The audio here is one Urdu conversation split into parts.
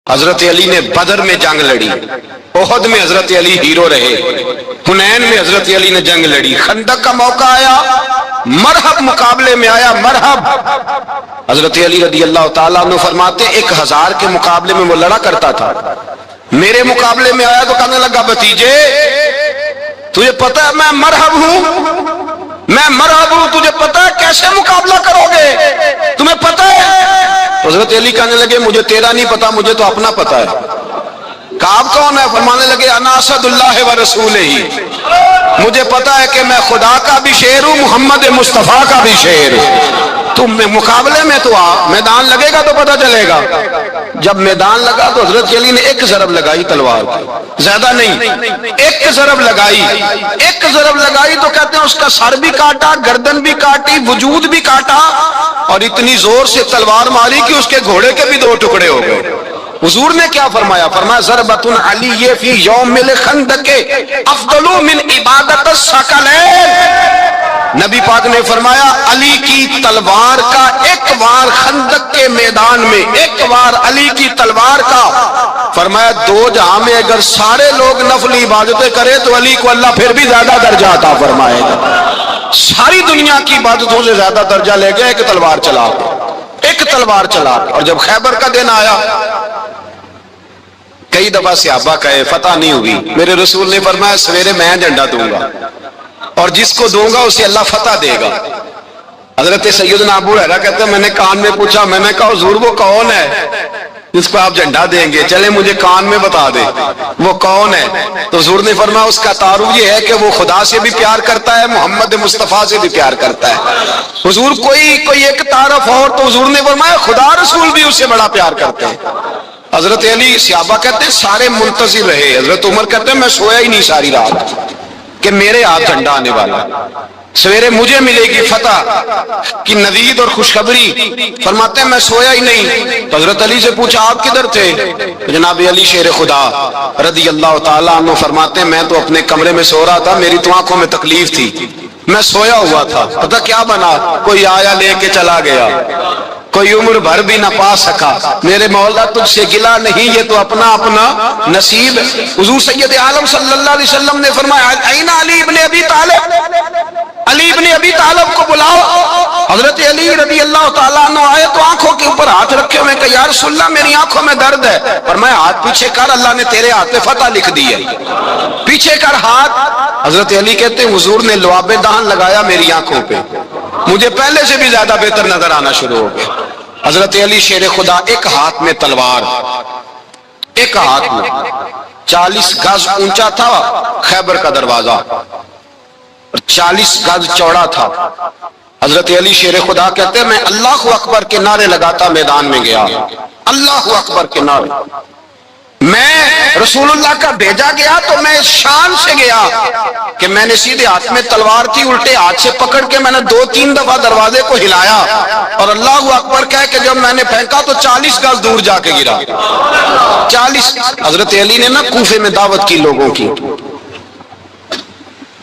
حضرت علی نے بدر میں جنگ لڑی، احد میں حضرت علی ہیرو رہے، حنین میں حضرت علی نے جنگ لڑی، خندق کا موقع آیا مرحب مقابلے میں آیا، مرحب۔ حضرت علی رضی اللہ تعالیٰ عنہ فرماتے 1000 کے مقابلے میں وہ لڑا کرتا تھا، میرے مقابلے میں آیا تو کہنے لگا بھتیجے تجھے پتا ہے میں مرحب ہوں، میں مرحب ہوں، تجھے پتا ہے کیسے مقابلہ کرو گے، تمہیں پتا ہے؟ حضرت علی کہنے لگے مجھے تیرا نہیں پتا، مجھے تو اپنا پتا ہے۔ کعب کون ہے؟ فرمانے لگے انا اسد اللہ و رسولہ، مجھے پتا ہے کہ میں خدا کا بھی شیر ہوں، محمد مصطفیٰ کا بھی شیر ہوں۔ تم مقابلے میں تو آ، میدان لگے گا تو پتہ چلے گا۔ جب میدان لگا تو حضرت علی نے ایک ضرب لگائی تلوار کی، زیادہ نہیں، ایک ضرب لگائی، ایک ضرب لگائی تو کہتے ہیں اس کا سر بھی کاٹا، گردن بھی کاٹی، وجود بھی کاٹا، اور اتنی زور سے تلوار ماری کہ اس کے گھوڑے کے بھی 2 ٹکڑے ہو گئے۔ حضور نے کیا فرمایا؟ فرمایا ضربۃ علی فی یوم الخندق افضل من عبادت الثقلین۔ نبی پاک نے فرمایا علی کی تلوار کا ایک وار خندق کے میدان میں، ایک وار علی کی تلوار کا، فرمایا 2 جہاں میں اگر سارے لوگ نفل عبادتیں کرے تو علی کو اللہ پھر بھی زیادہ درجہ عطا فرمائے گا۔ ساری دنیا کی عبادتوں سے زیادہ درجہ لے گیا ایک تلوار چلا، ایک تلوار چلا۔ اور جب خیبر کا دن آیا، کئی دفعہ صحابہ کہے فتح نہیں ہوئی، میرے رسول نے فرمایا سویرے میں جھنڈا دوں گا اور جس کو دوں گا اسے اللہ فتح دے گا۔ حضرت سیدنا ابو ہریرہ کہتے ہیں میں نے کان میں پوچھا، میں نے کہا حضور وہ کون ہے جس کو آپ جھنڈا دیں گے؟ چلے مجھے کان میں بتا دے وہ کون ہے۔ تو حضور نے فرمایا اس کا تعارف یہ ہے کہ وہ خدا سے بھی پیار کرتا ہے، محمد مصطفیٰ سے بھی پیار کرتا ہے۔ حضور کوئی ایک تعارف اور، تو حضور نے فرمایا خدا رسول بھی اس سے بڑا پیار کرتے ہیں۔ حضرت علی، صحابہ کہتے ہیں سارے منتظر رہے، حضرت عمر کہتے ہیں میں سویا ہی نہیں ساری رات کہ میرے ہاتھ جھنڈا آنے والا، سویرے مجھے ملے گی فتح کی نوید اور خوشخبری۔ فرماتے ہیں میں سویا ہی نہیں۔ تو حضرت علی سے پوچھا آپ کدھر تھے؟ جناب علی شیر خدا رضی اللہ تعالیٰ عنہ فرماتے ہیں میں تو اپنے کمرے میں سو رہا تھا، میری تو آنکھوں میں تکلیف تھی، میں سویا ہوا تھا، پتہ کیا بنا؟ کوئی آیا لے کے چلا گیا، کوئی عمر بھر بھی نہ پا سکا۔ میرے مولا تجھ سے گلا نہیں، یہ تو اپنا اپنا نصیب۔ حضور سید عالم صلی اللہ علیہ وسلم نے فرمایا این علی ابن ابی طالب، علی ابن ابی طالب کو بلاؤ۔ حضرت علی رضی اللہ تعالیٰ عنہ آئے تو آنکھوں کے اوپر ہاتھ رکھے ہوئے کہ یا رسول اللہ میری آنکھوں میں درد ہے۔ فرمایا ہاتھ پیچھے کر، اللہ نے تیرے ہاتھ پہ فتح لکھ دی ہے، پیچھے کر ہاتھ۔ حضرت علی کہتے ہیں حضور نے لعاب دہن لگایا میری آنکھوں پہ، مجھے پہلے سے بھی زیادہ بہتر نظر آنا شروع ہو گیا۔ حضرت علی شیر خدا ایک ہاتھ میں تلوار، ایک ہاتھ میں 40 گز اونچا تھا خیبر کا دروازہ، 40 گز چوڑا تھا۔ حضرت علی شیر خدا کہتے ہیں میں اللہ اکبر کے نعرے لگاتا میدان میں گیا، اللہ اکبر کے نعرے۔ میں رسول اللہ کا بھیجا گیا تو میں اس شان سے گیا کہ میں نے سیدھے ہاتھ میں تلوار تھی، الٹے ہاتھ سے پکڑ کے میں نے 2-3 دفعہ دروازے کو ہلایا اور اللہ اکبر کہہ کے جب میں نے پھینکا تو 40 گز دور جا کے گرا، 40۔ حضرت علی نے نا کوفے میں دعوت کی لوگوں کی،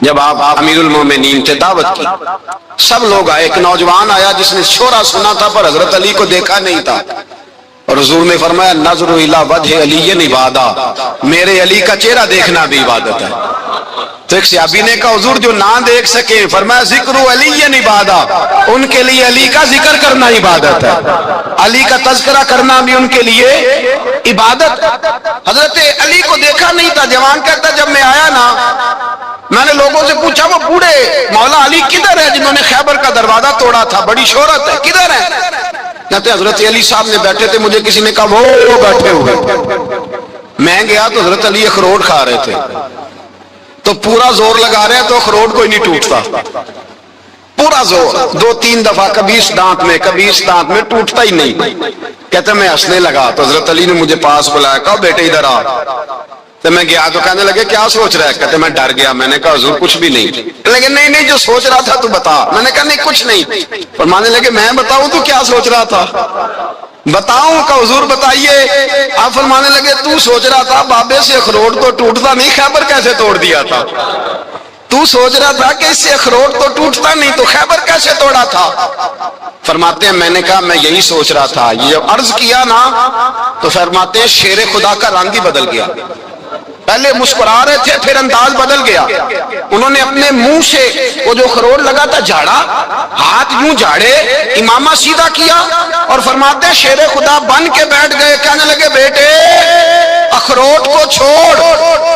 جب آپ امیر المومنین تھے دعوت کی، سب لوگ آئے، ایک نوجوان آیا جس نے شورا سنا تھا پر حضرت علی کو دیکھا نہیں تھا، اور حضور نے فرمایا نظر الی وجہ علی عبادہ، میرے علی کا چہرہ دیکھنا بھی عبادت ہے۔ تو ایک صحابی نے کہا حضور جو نہ دیکھ سکے، فرمایا ذکر علی عبادہ، ان کے لیے علی کا ذکر کرنا عبادت ہے، علی کا تذکرہ کرنا بھی ان کے لیے عبادت۔ حضرت علی کو دیکھا نہیں تھا، جوان کہتا جب میں آیا نا میں نے لوگوں سے پوچھا وہ بوڑھے مولا علی کدھر ہے جنہوں نے خیبر کا دروازہ توڑا تھا، بڑی شہرت ہے، کدھر ہے؟ کہتے حضرت علی صاحب نے بیٹھے تھے، مجھے کسی نے کہا وہ بیٹھے ہوئے۔ میں گیا تو حضرت علی اخروٹ کھا رہے تھے، تو پورا زور لگا رہے ہیں تو اخروٹ کوئی نہیں ٹوٹتا، پورا زور 2-3 دفعہ، کبھی اس دانت میں کبھی اس دانت میں، ٹوٹتا ہی نہیں۔ کہتے میں ہنسنے لگا تو حضرت علی نے مجھے پاس بلایا، کہا بیٹے ادھر آ۔ تو میں گیا تو کہنے لگے کیا سوچ رہا ہے؟ کہتے میں ڈر گیا، میں نے کہا حضور کچھ بھی نہیں۔ لیکن نہیں جو سوچ رہا تھا تو بتا۔ میں نے کہا نہیں کچھ نہیں۔ فرمانے لگے میں بتاؤں تو کیا سوچ رہا تھا؟ بتاؤں کہ حضور بتائیے۔ آپ فرمانے لگے تو سوچ رہا تھا بابے سے اخروٹ تو ٹوٹتا نہیں، خیبر کیسے توڑ دیا تھا؟ تو سوچ رہا تھا کہ اس سے اخروٹ تو ٹوٹتا نہیں، تو خیبر کیسے توڑا تھا؟ فرماتے ہیں میں نے کہا میں یہی سوچ رہا تھا۔ یہ جب عرض کیا نا تو فرماتے ہیں شیر خدا کا رنگ ہی بدل گیا، پہلے مسکرا رہے تھے پھر انداز بدل گیا۔ انہوں نے اپنے منہ سے وہ جو اخروٹ لگا تھا جھاڑا، ہاتھ یوں جھاڑے، امامہ سیدھا کیا اور فرماتے ہیں شیر خدا بن کے بیٹھ گئے، کہنے لگے بیٹے اخروٹ کو چھوڑ،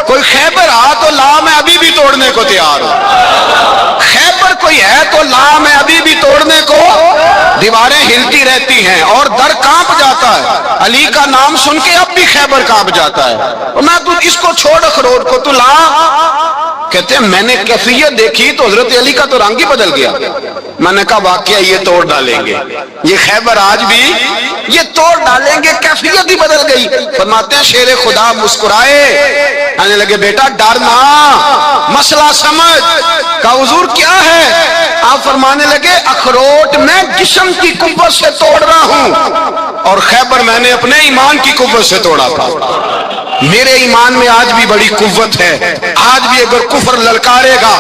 کوئی خیبر آ تو لا، میں ابھی بھی توڑنے کو تیار ہوں۔ خیبر کوئی ہے تو لا، میں ابھی بھی توڑنے کو، دیواریں ہلتی رہتی ہیں اور در کانپ جاتا ہے، علی کا نام سن کے اب بھی خیبر کانپ جاتا ہے، میں تو اس کو چھوڑ اخروٹ کو تو لا۔ کہتے ہیں میں نے کیفیت دیکھی تو حضرت علی کا تو رنگ ہی بدل گیا۔ میں نے کہا واقعہ یہ توڑ ڈالیں گے، یہ خیبر آج بھی یہ توڑ ڈالیں گے، کیفیت ہی بدل گئی۔ فرماتے ہیں شیر خدا مسکرائے، کہنے لگے بیٹا ڈرنا، مسئلہ سمجھ۔ کہا حضور کیا ہے؟ آپ فرمانے لگے اخروٹ میں جسم کی قوت سے توڑ رہا ہوں اور خیبر میں نے اپنے ایمان کی قوت سے توڑا تھا۔ میرے ایمان میں آج بھی بڑی قوت ہے، آج بھی اگر کفر للکارے گا،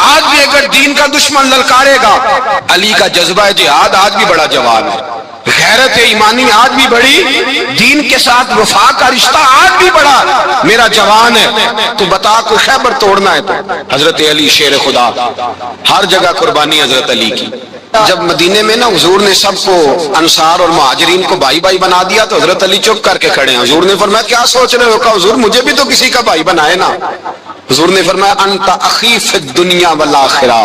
آج بھی اگر دین کا دشمن للکارے گا، علی کا جذبہ جہاد آج بھی بڑا جوان ہے، غیرت ایمانی آج بھی بڑی، دین کے ساتھ وفا کا رشتہ آج بھی بڑا میرا جوان ہے۔ تو بتا کوئی خیبر توڑنا ہے تو حضرت علی شیر خدا، ہر جگہ قربانی حضرت علی کی۔ جب مدینے میں نا حضور نے سب کو انصار اور مہاجرین کو بھائی بھائی بنا دیا تو حضرت علی چپ کر کے کھڑے ہیں۔ حضور نے فرمایا کیا سوچ رہے ہو؟ کہا حضور مجھے بھی تو کسی کا بھائی بنائے نا۔ حضور نے فرمایا انت اخی فی الدنیا والآخرہ،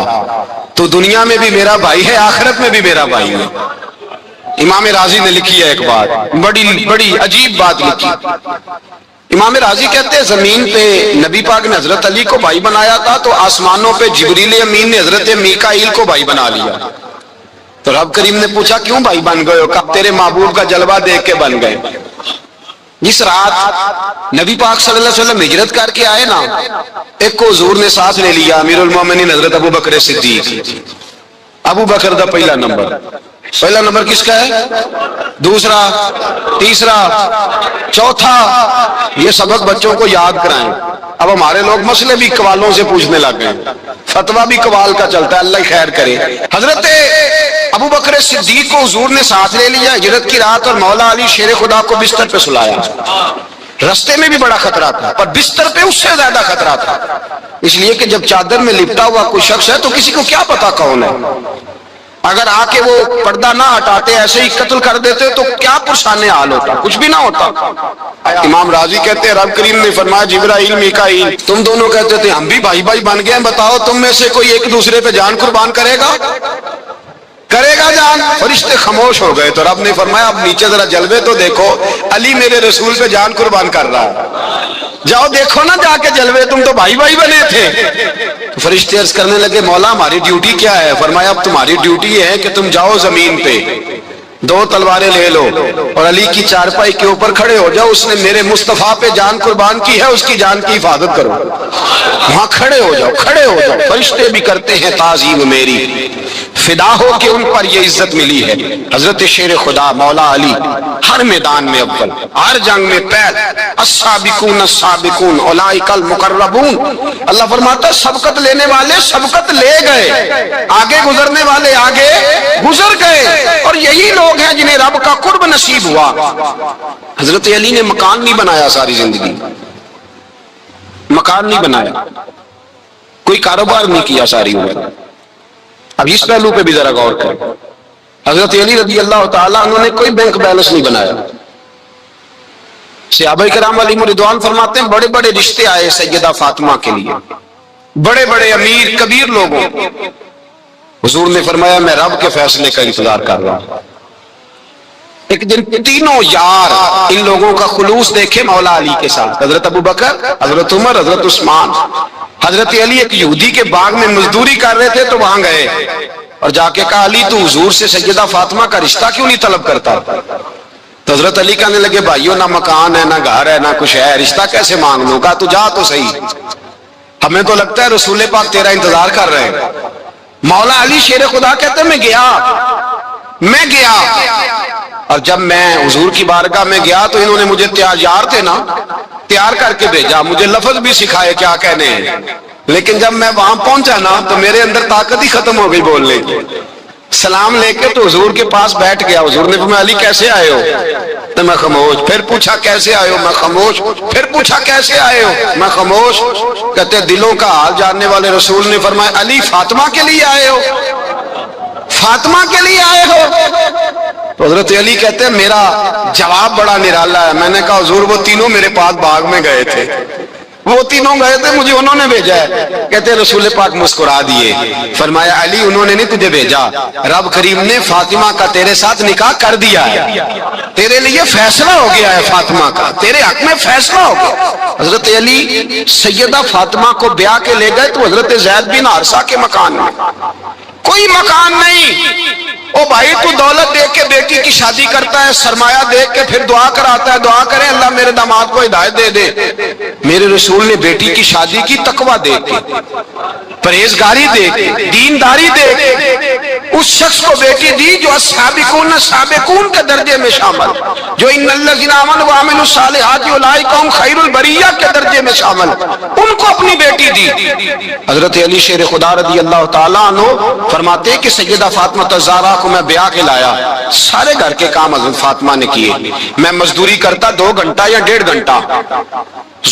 تو دنیا میں بھی میرا بھائی ہے، آخرت میں بھی میرا بھائی ہے۔ امام راضی نے لکھی ہے ایک بات، بڑی عجیب بات لکھی۔ امام راضی کہتے ہیں زمین پہ نبی پاک نے حضرت علی کو بھائی بنایا تھا تو آسمانوں پہ جبریل امین نے حضرت میکائیل کو بھائی بنا لیا۔ تو رب کریم نے پوچھا کیوں بھائی بن گئے ہو؟ کہا تیرے محبوب کا جلوہ دیکھ کے بن گئے۔ جس رات نبی پاک صلی اللہ علیہ وسلم ہجرت کر کے آئے نا، ایک کو حضور نے ساتھ لے لیا، امیر المومنین حضرت ابو بکر صدیق۔ ابو بکر دا پہلا نمبر کس کا ہے؟ دوسرا، تیسرا، چوتھا، یہ سبق بچوں کو یاد کرائیں۔ اب ہمارے لوگ مسئلے بھی قوالوں سے پوچھنے لگ گئے، فتویٰ بھی قوال کا چلتا ہے، اللہ خیر کرے۔ حضرت ابو بکر صدیق کو حضور نے ساتھ لے لیا ہجرت کی رات، اور مولا علی شیر خدا کو بستر پہ سلایا۔ رستے میں بھی بڑا خطرہ تھا پر بستر پہ اس سے زیادہ خطرہ تھا، اس لیے کہ جب چادر میں لپٹا ہوا کوئی شخص ہے تو کسی کو کیا پتا کون ہے، اگر آ کے وہ پردہ نہ ہٹاتے ایسے ہی قتل کر دیتے تو کیا پرسانے حال ہوتا، کچھ بھی نہ ہوتا۔ امام راضی کہتے ہیں رب کریم نے فرمایا جبرائیل میکائیل تم دونوں کہتے تھے ہم بھی بھائی بھائی بن گئے ہیں، بتاؤ تم میں سے کوئی ایک دوسرے پہ جان قربان کرے گا جان؟ فرشتے خاموش ہو گئے تو رب نے فرمایا اب نیچے ذرا جلوے تو دیکھو، علی میرے رسول پہ جان قربان کر رہا ہے، جاؤ دیکھو نا جا کے جلوے، تم تو بھائی بھائی بنے تھے۔ تو فرشتے عرض کرنے لگے مولا ہماری ڈیوٹی کیا ہے؟ فرمایا اب تمہاری ڈیوٹی یہ ہے کہ تم جاؤ زمین پہ، دو تلواریں لے لو اور علی کی چارپائی کے اوپر کھڑے ہو جاؤ، اس نے میرے مصطفیٰ پہ جان قربان کی ہے، اس کی جان کی حفاظت کرو۔ وہاں کھڑے ہو جاؤ۔ فرشتے بھی کرتے ہیں تعظیم میری، فدا ہو کہ ان پر یہ عزت ملی ہے۔ حضرت شیر خدا مولا علی ہر میدان میں اول، ہر جنگ میں پہل، السابقون السابقون اولئک المقربون۔ اللہ فرماتا ہے سبقت لینے والے سبقت لے گئے، آگے گزرنے والے آگے گزر گئے، اور یہی لوگ ہیں جنہیں رب کا قرب نصیب ہوا۔ حضرت علی نے مکان نہیں بنایا، ساری زندگی مکان نہیں بنایا، کوئی کاروبار نہیں کیا ساری عمر۔ اب اس پہلو پہ بھی ذرا غور کریں، حضرت علی رضی اللہ تعالیٰ انہوں نے کوئی بینک بیلنس نہیں بنایا۔ صحابہ کرام علیہم رضوان فرماتے ہیں بڑے بڑے رشتے آئے سیدہ فاطمہ کے لیے، بڑے بڑے امیر کبیر لوگوں، حضور نے فرمایا میں رب کے فیصلے کا انتظار کر رہا ہوں۔ ایک دن تینوں یار ان لوگوں کا خلوص دیکھے مولا علی کے ساتھ، حضرت ابو بکر، حضرت عمر، حضرت عثمان۔ حضرت علی ایک یہودی کے باغ میں مزدوری کر رہے تھے تو وہاں گئے اور جا کے کہا علی تو حضور سے سیدہ فاطمہ کا رشتہ کیوں نہیں طلب کرتا؟ تو حضرت علی کہنے لگے بھائیو نہ مکان ہے، نہ گھر ہے، نہ کچھ ہے، رشتہ کیسے مانگ لوں؟ کہا تو جا تو صحیح، ہمیں تو لگتا ہے رسول پاک تیرا انتظار کر رہے ہیں۔ مولا علی شیر خدا کہتے میں گیا اور جب میں حضور کی بارگاہ میں گیا تو انہوں نے مجھے تیار تھے نا، تیار کر کے بھیجا، مجھے لفظ بھی سکھائے کیا کہنے ہیں۔ لیکن جب میں وہاں پہنچا نا تو میرے اندر طاقت ہی ختم ہو گئی بولنے کی. سلام لے کے تو حضور کے پاس بیٹھ گیا. حضور نے فرمایا علی کیسے آئے ہو؟ تو میں خاموش. پھر پوچھا کیسے آئے ہو؟ میں خاموش. پھر پوچھا کیسے آئے ہو؟ میں خاموش. کہتے دلوں کا حال جاننے والے رسول نے فرمایا علی فاطمہ کے لیے آئے ہو؟ فاطمہ کے لیے آئے ہو؟ تو حضرت علی کہتے ہیں میرا جواب بڑا نرالا ہے. میں نے کہا حضور وہ تینوں میرے پاس باغ میں گئے تھے, وہ تینوں گئے تھے, مجھے انہوں نے بھیجا ہے. کہتے رسول پاک مسکرا دیے, فرمایا علی انہوں نے نہیں تجھے بھیجا, رب کریم نے فاطمہ کا تیرے ساتھ نکاح کر دیا ہے, تیرے لیے فیصلہ ہو گیا ہے فاطمہ کا, تیرے حق میں فیصلہ ہو گیا. حضرت علی سیدہ فاطمہ کو بیاہ کے لے گئے تو حضرت زید بن حارثہ کے مکان میں, کوئی مکان نہیں. او بھائی تو دولت دیکھ کے بیٹی کی شادی کرتا ہے, سرمایہ دیکھ کے پھر دعا کراتا ہے, دعا کریں اللہ میرے داماد کو ہدایت دے دے. میرے رسول نے بیٹی کی شادی کی تقوی دیکھ کے, پرہیزگاری دیکھ کے, دینداری دیکھ کے اس شخص کو بیٹی دی جو السابقون السابقون کے درجے میں شامل, جو ان الذین آمنوا وعملوا الصالحات اولئک هم خیر البریہ کے درجے میں شامل, ان کو اپنی بیٹی دی. حضرت علی شیر خدا رضی اللہ تعالیٰ عنہ فرماتے کہ سیدہ فاطمہ الزہرا کو میں بیاہ کے لایا, سارے گھر کے کام حضرت فاطمہ نے کیے. میں مزدوری کرتا 2 گھنٹہ یا 1.5 گھنٹہ,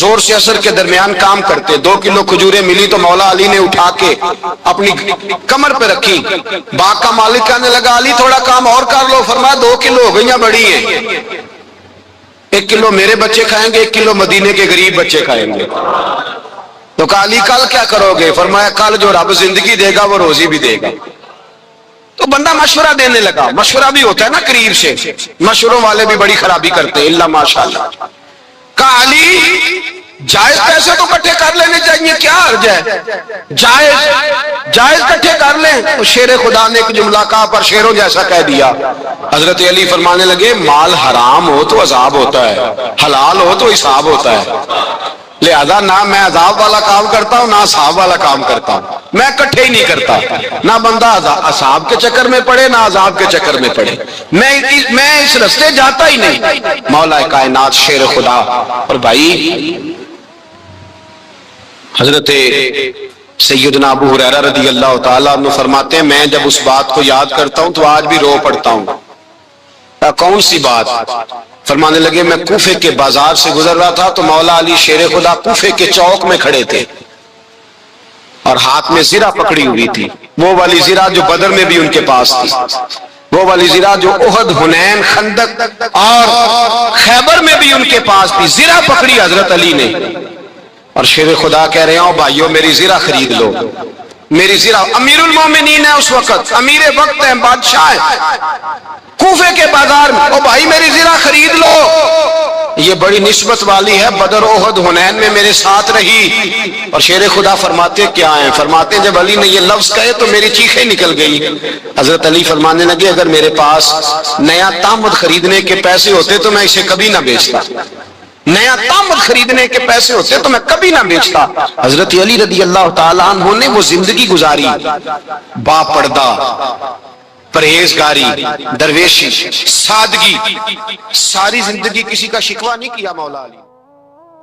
زور سے عصر کے درمیان کام کرتے. 2 کلو کھجوریں ملی تو مولا علی نے اٹھا کے اپنی کمر پہ رکھی. باغ کا مالک کہنے لگا علی تھوڑا کام اور کر لو. فرمایا 2 کلو ہو گئیاں بڑی ہیں, 1 کلو میرے بچے کھائیں گے, 1 کلو مدینے کے غریب بچے کھائیں گے. تو کہا علی کل کیا کرو گے؟ فرمایا کل جو رب زندگی دے گا وہ روزی بھی دے گا. تو بندہ مشورہ دینے لگا. مشورہ بھی ہوتا ہے نا قریب سے, مشوروں والے بھی بڑی خرابی کرتے ہیں اللہ ماشاءاللہ. کہا علی جائز پیسے تو کٹھے کر لینے چاہیے, کیا حرج ہے, جائز کٹھے کر لیں. تو شیر خدا نے ایک جملہ کہا پر شیروں جیسا کہہ دیا. حضرت علی فرمانے لگے مال حرام ہو تو عذاب ہوتا ہے, حلال ہو تو حساب ہوتا ہے. لہذا نہ میں عذاب والا کام کرتا ہوں نہ حساب والا کام کرتا ہوں, میں کٹھے ہی نہیں کرتا. نہ بندہ حساب کے چکر میں پڑے نہ عذاب کے چکر میں پڑے, میں اس رستے جاتا ہی نہیں. مولا کائنات شیر خدا. اور بھائی حضرت سیدنا ابو ہریرہ رضی اللہ تعالیٰ عنہ فرماتے ہیں میں جب اس بات کو یاد کرتا ہوں تو آج بھی رو پڑتا ہوں. کون سی بات؟ فرمانے لگے میں کوفے کے بازار سے گزر رہا تھا تو مولا علی شیر خدا کوفے کے چوک میں کھڑے تھے اور ہاتھ میں زرہ پکڑی ہوئی تھی, وہ والی زرہ جو بدر میں بھی ان کے پاس تھی, وہ والی زرہ جو احد, حنین, خندق اور خیبر میں بھی ان کے پاس تھی. زرہ پکڑی حضرت علی نے اور شیر خدا کہہ رہے ہیں بھائیو میری زرہ خرید لو. میری زرہ, امیر المومنین ہے اس وقت, امیر وقت ہے, بادشاہ ہے کوفے کے بازار میں, او بھائی میری زرہ خرید لو. یہ بڑی نسبت والی ہے, بدر احد حنین میں میرے ساتھ رہی. اور شیر خدا فرماتے کیا ہیں؟ فرماتے جب علی نے یہ لفظ کہے تو میری چیخیں نکل گئی. حضرت علی فرمانے لگے اگر میرے پاس نیا تامد خریدنے کے پیسے ہوتے تو میں اسے کبھی نہ بیچتا, نیا تامد خریدنے کے پیسے ہوتے تو میں کبھی نہ بیچتا. حضرت علی رضی اللہ تعالیٰ عنہ نے وہ زندگی گزاری, با پردہ, پرہیزگاری, درویشی, سادگی, ساری زندگی کسی کا شکوہ نہیں کیا. مولا علی,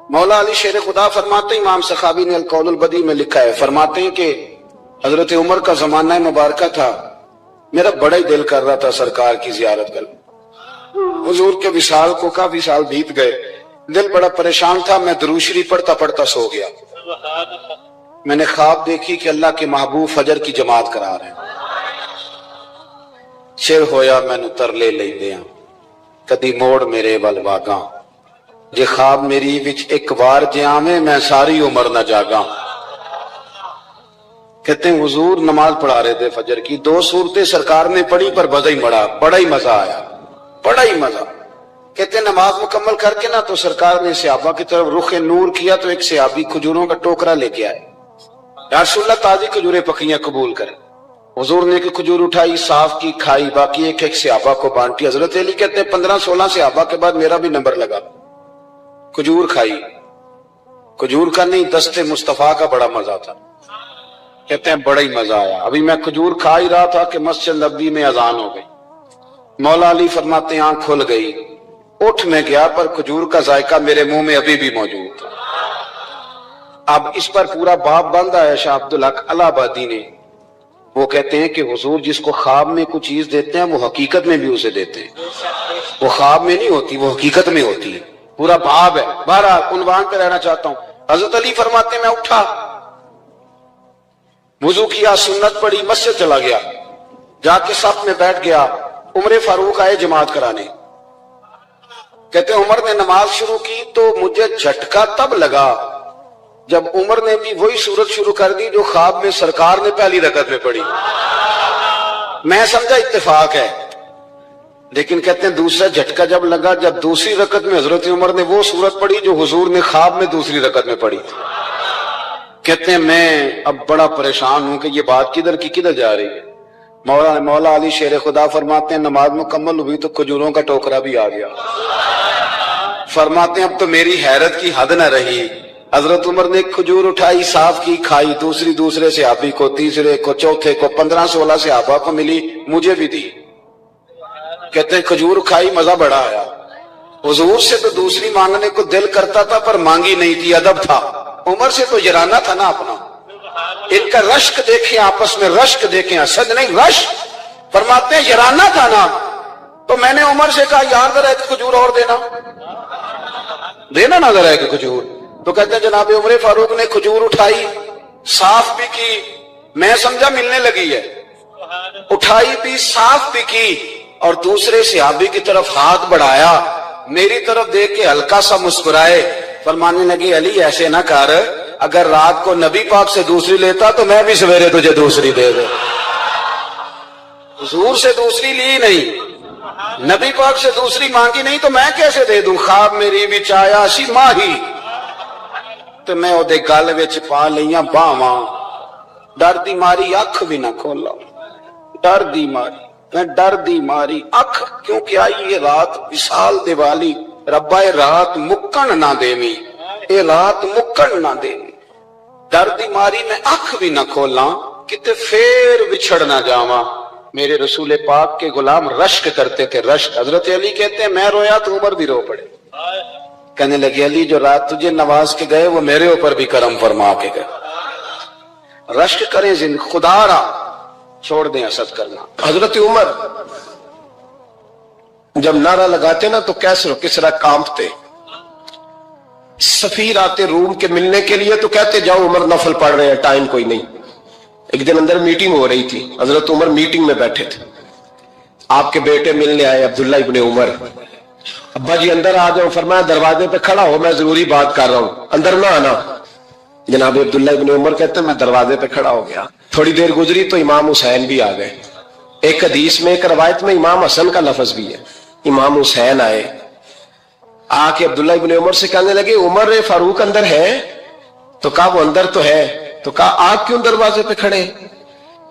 مولا علی شیر خدا فرماتے ہیں, امام سخاوی نے القول البدیع میں لکھا ہے, فرماتے ہیں کہ حضرت عمر کا زمانہ مبارکہ تھا, میرا بڑا ہی دل کر رہا تھا سرکار کی زیارت کر. حضور کے وصال کو کافی سال بیت گئے, دل بڑا پریشان تھا. میں درود شریف پڑھتا پڑھتا سو گیا. میں نے خواب دیکھی کہ اللہ کے محبوب فجر کی جماعت کرا رہے ہیں. چر ہویا میں نو ترلے لئی دیاں کدی موڑ میرے ول واگاں, جے خواب میری وچ ایک بار جے آویں میں ساری عمر نہ جاگاں. کہتے ہیں حضور نماز پڑھا رہے تھے فجر کی, 2 صورتیں سرکار نے پڑھی پر بڑا ہی مزہ آیا, بڑا ہی مزہ. کہتے ہیں نماز مکمل کر کے نا تو سرکار نے صحابہ کی طرف رخ نور کیا تو ایک صحابی کھجوروں کا ٹوکرا لے کے آئے. یا رسول اللہ تازی کھجوریں پکیاں قبول کریں. حضور نے ایک کھجور اٹھائی, صاف کی, کھائی, باقی ایک ایک صحابہ کو بانٹی. حضرت علی کہتے ہیں 15-16 صحابہ کے بعد میرا بھی نمبر لگا, کھجور کھائی. کھجور کا نہیں, دست مصطفیٰ کا بڑا مزہ تھا. کہتے ہیں بڑا ہی مزہ آیا. ابھی میں کھجور کھا ہی رہا تھا کہ مسجد نبوی میں اذان ہو گئی. مولا علی فرماتے ہیں آنکھ کھل گئی, اٹھ میں گیا پر کھجور کا ذائقہ میرے منہ میں ابھی بھی موجود تھا. اب اس پر پورا باب باندھا ہے شاہ عبدالحق الہ آبادی نے. وہ کہتے ہیں کہ حضور جس کو خواب میں کوئی چیز دیتے ہیں وہ حقیقت میں بھی اسے دیتے ہیں. وہ خواب میں نہیں ہوتی، وہ حقیقت میں ہوتی ہے. پورا باب ہے. بہرحال عنوان پہ رہنا چاہتا ہوں. حضرت علی فرماتے ہیں میں اٹھا، وضو کیا، سنت پڑھی، مسجد چلا گیا، جا کے صف میں بیٹھ گیا. عمر فاروق آئے جماعت کرانے. کہتے ہیں عمر نے نماز شروع کی تو مجھے جھٹکا تب لگا جب عمر نے بھی وہی صورت شروع کر دی جو خواب میں سرکار نے پہلی رکعت میں پڑھی. میں سمجھا اتفاق ہے، لیکن کہتے ہیں دوسرا جھٹکا جب لگا جب دوسری رکعت میں حضرت عمر نے وہ صورت پڑھی جو حضور نے خواب میں دوسری رکعت میں پڑھی. کہتے ہیں میں اب بڑا پریشان ہوں کہ یہ بات کدھر کی کدھر جا رہی ہے. مولا علی شیر خدا فرماتے ہیں نماز مکمل ہوئی تو کھجوروں کا ٹوکرا بھی آ گیا. فرماتے ہیں اب تو میری حیرت کی حد نہ رہی. حضرت عمر نے ایک کھجور اٹھائی، صاف کی، کھائی، دوسرے صحابی کو، تیسرے کو، چوتھے کو، 15-16 صحابہ کو ملی، مجھے بھی دی. کہتے ہیں کھجور کھائی، مزہ بڑا آیا. حضور سے تو دوسری مانگنے کو دل کرتا تھا پر مانگی نہیں تھی، ادب تھا. عمر سے تو یارانہ تھا نا اپنا. ان کا رشک دیکھیں، آپس میں رشک دیکھیں، حسد نہیں رشک. فرماتے ہیں یارانہ تھا نا. تو میں نے عمر سے کہا یار ذرا ایک کھجور اور دینا نا ذرا ایک کھجور. تو کہتے ہیں جناب عمر فاروق نے کھجور اٹھائی، صاف بھی کی، میں سمجھا ملنے لگی ہے، اٹھائی بھی، صاف بھی کی، اور دوسرے صحابی کی طرف ہاتھ بڑھایا، میری طرف دیکھ کے ہلکا سا مسکرائے. فرمانے لگے علی ایسے نہ کر، اگر رات کو نبی پاک سے دوسری لیتا تو میں بھی سویرے تجھے دوسری دے دے. حضور سے دوسری لی نہیں، نبی پاک سے دوسری مانگی نہیں تو میں کیسے دے دوں. خواب میری وچ آیا سی ماہی تو میں وہ دے گل وچ پا لیاں باواں. ڈر دی ماری اکھ بھی نہ کھولا، ڈر دی ماری، میں ڈر دی ماری اکھ، کیونکہ آئی یہ رات وصال دیوالی. ربا اے رات مکن نہ دیویں، اے رات مکن نہ دیویں. ڈر دی ماری میں اکھ بھی نہ کھولاں کتے پھر بچھڑ نہ جاواں. میرے رسول پاک کے غلام رشک کرتے تھے، رشک. حضرت علی کہتے ہیں میں رویا تو عمر بھی رو پڑے. کہنے لگے علی جو رات تجھے نواز کے گئے وہ میرے اوپر بھی کرم فرما کے گئے. رشک کریں خدا را، چھوڑ دیں حسد کرنا. حضرت عمر جب نعرہ لگاتے نا تو کیسر و کسرا کانپتے. سفیر آتے روم کے ملنے کے لیے تو کہتے جاؤ عمر نفل پڑھ رہے ہیں، ٹائم کوئی نہیں. ایک دن اندر میٹنگ ہو رہی تھی، حضرت عمر میٹنگ میں بیٹھے تھے. آپ کے بیٹے ملنے آئے عبداللہ ابن عمر. ابا جی اندر آ جاؤ. فرمایا دروازے پہ کھڑا ہو، میں ضروری بات کر رہا ہوں، اندر نہ آنا. جناب عبداللہ ابن عمر کہتے ہیں میں دروازے پہ کھڑا ہو گیا. تھوڑی دیر گزری تو امام حسین بھی آ گئے. ایک حدیث میں، ایک روایت میں امام حسن کا لفظ بھی ہے. امام حسین آئے، آ کے عبداللہ ابن عمر سے کہنے لگے عمر فاروق اندر ہے؟ تو کہا وہ اندر تو ہے. تو کہا آپ کیوں دروازے پہ کھڑے؟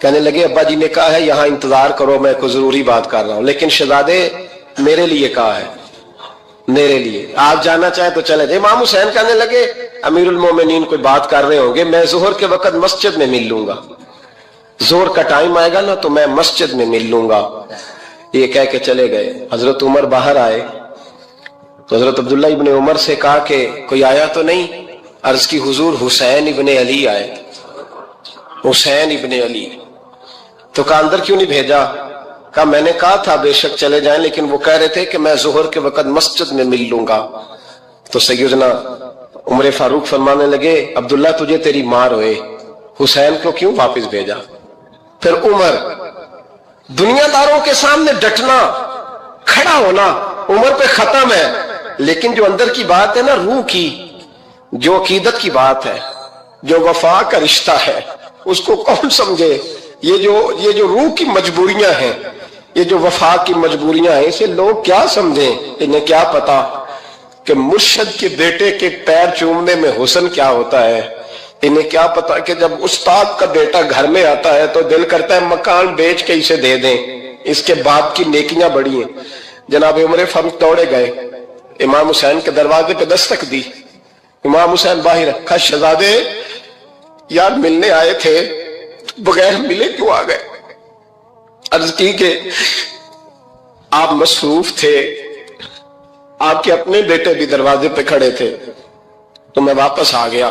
کہنے لگے ابا جی نے کہا ہے یہاں انتظار کرو، میں کوئی ضروری بات کر رہا ہوں. لیکن شہزادے میرے لیے کہا ہے، میرے لیے آپ جانا چاہیں تو چلے جائیں. امام حسین کہنے لگے امیر المومنین کوئی بات کر رہے ہوں گے، میں ظہر کے وقت مسجد میں مل لوں گا، ظہر کا ٹائم آئے گا نا تو میں مسجد میں مل لوں گا. یہ کہہ کے چلے گئے. حضرت عمر باہر آئے تو حضرت عبداللہ ابن عمر سے کہا کہ کوئی آیا تو نہیں؟ عرض کی حضور حسین ابن علی آئے. حسین ابن علی. تو کہا اندر کیوں نہیں بھیجا؟ کہا میں نے کہا تھا بے شک چلے جائیں، لیکن وہ کہہ رہے تھے کہ میں ظہر کے وقت مسجد میں مل لوں گا. تو سیدنا عمر فاروق فرمانے لگے عبداللہ تجھے تیری ماں روئے، حسین کو کیوں واپس بھیجا؟ پھر عمر دنیا داروں کے سامنے ڈٹنا، کھڑا ہونا عمر پہ ختم ہے، لیکن جو اندر کی بات ہے نا، روح کی، جو عقیدت کی بات ہے، جو وفا کا رشتہ ہے، اس کو کون سمجھے؟ یہ جو روح کی مجبوریاں ہیں، یہ جو وفا کی مجبوریاں ہیں، اسے لوگ کیا سمجھیں؟ انہیں کیا پتا کہ مرشد کے بیٹے کے پیر چومنے میں حسن کیا ہوتا ہے. انہیں کیا پتا کہ جب استاد کا بیٹا گھر میں آتا ہے تو دل کرتا ہے مکان بیچ کے اسے دے دیں، اس کے باپ کی نیکیاں بڑی ہیں. جناب عمر فاروق دوڑے گئے، امام حسین کے دروازے پہ دستک دی. امام حسین باہر رکھا. شہزادے یار ملنے آئے تھے، بغیر ملے کیوں آ گئے؟ عرض کی کہ آپ مصروف تھے، آپ کے اپنے بیٹے بھی دروازے پہ کھڑے تھے، تو میں واپس آ گیا.